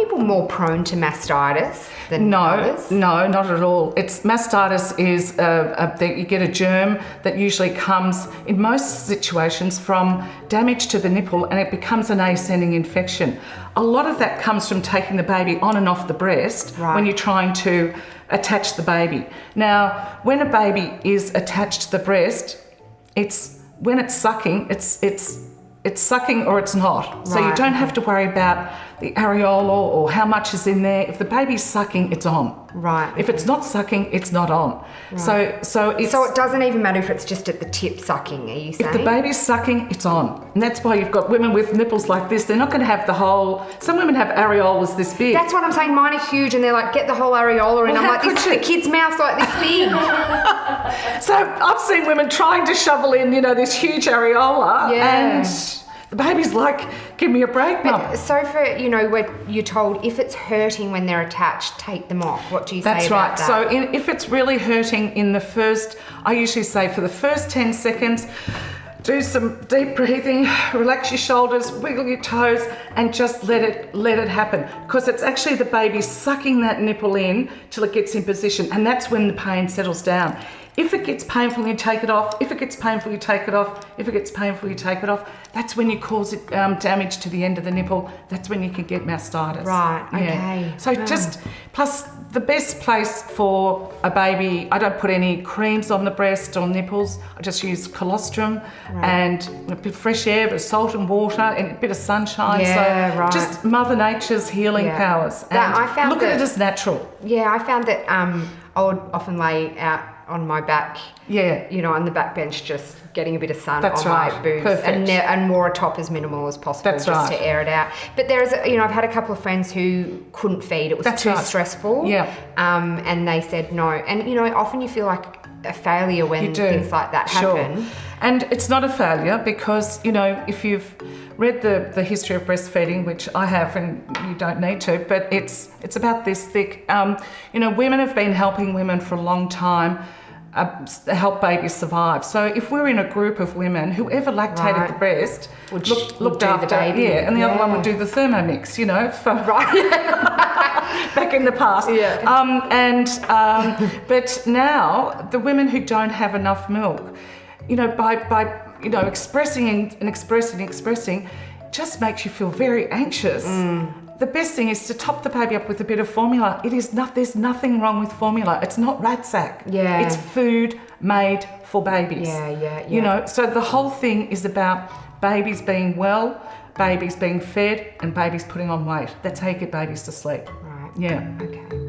people more prone to mastitis than others? No, not at all. Mastitis is you get a germ that usually comes in most situations from damage to the nipple, and it becomes an ascending infection. A lot of that comes from taking the baby on and off the breast when you're trying to attach the baby. Now, when a baby is attached to the breast, when it's sucking, it's sucking or it's not. So you don't have to worry about the areola or how much is in there. If the baby's sucking, it's on. Right. If it's not sucking, it's not on. Right. So it doesn't even matter if it's just at the tip sucking, are you saying? If the baby's sucking, it's on. And that's why you've got women with nipples like this. They're not going to have the whole... Some women have areolas this big. That's what I'm saying. Mine are huge and they're like, get the whole areola in. Well, I'm like, the kid's mouth's like this big. So I've seen women trying to shovel in, this huge areola and... The baby's like, give me a break, Mum. So for, where you're told if it's hurting when they're attached, take them off. What do you say about that? That's right. So if it's really hurting in the first, I usually say for the first 10 seconds, do some deep breathing, relax your shoulders, wiggle your toes, and just let it happen. Because it's actually the baby sucking that nipple in till it gets in position, and that's when the pain settles down. If it gets painful, you take it off. If it gets painful, you take it off. If it gets painful, you take it off. That's when you cause it damage to the end of the nipple. That's when you can get mastitis. Right, okay. So plus the best place for a baby, I don't put any creams on the breast or nipples. I just use colostrum and a bit of fresh air, a bit of salt and water and a bit of sunshine. Just Mother Nature's healing powers. And I found look at it as natural. Yeah, I found that I would often lay out on my back, on the back bench, just getting a bit of sun my boobs. Perfect. And wore a top as minimal as possible to air it out. But there's, I've had a couple of friends who couldn't feed. It was too stressful. Yeah. And they said no. And, often you feel like a failure when things like that happen. And it's not a failure because, if you've read the history of breastfeeding, which I have and you don't need to, but it's about this thick. Women have been helping women for a long time help babies survive. So if we're in a group of women, whoever lactated the breast looked after the baby, and the other one would do the Thermomix, back in the past. Yeah. But now the women who don't have enough milk, by expressing and expressing, just makes you feel very anxious. The best thing is to top the baby up with a bit of formula. There's nothing wrong with formula. It's not rat sack. Yeah. It's food made for babies. Yeah. So the whole thing is about babies being well, babies being fed, and babies putting on weight. That's how you get babies to sleep. Right. Yeah. Okay.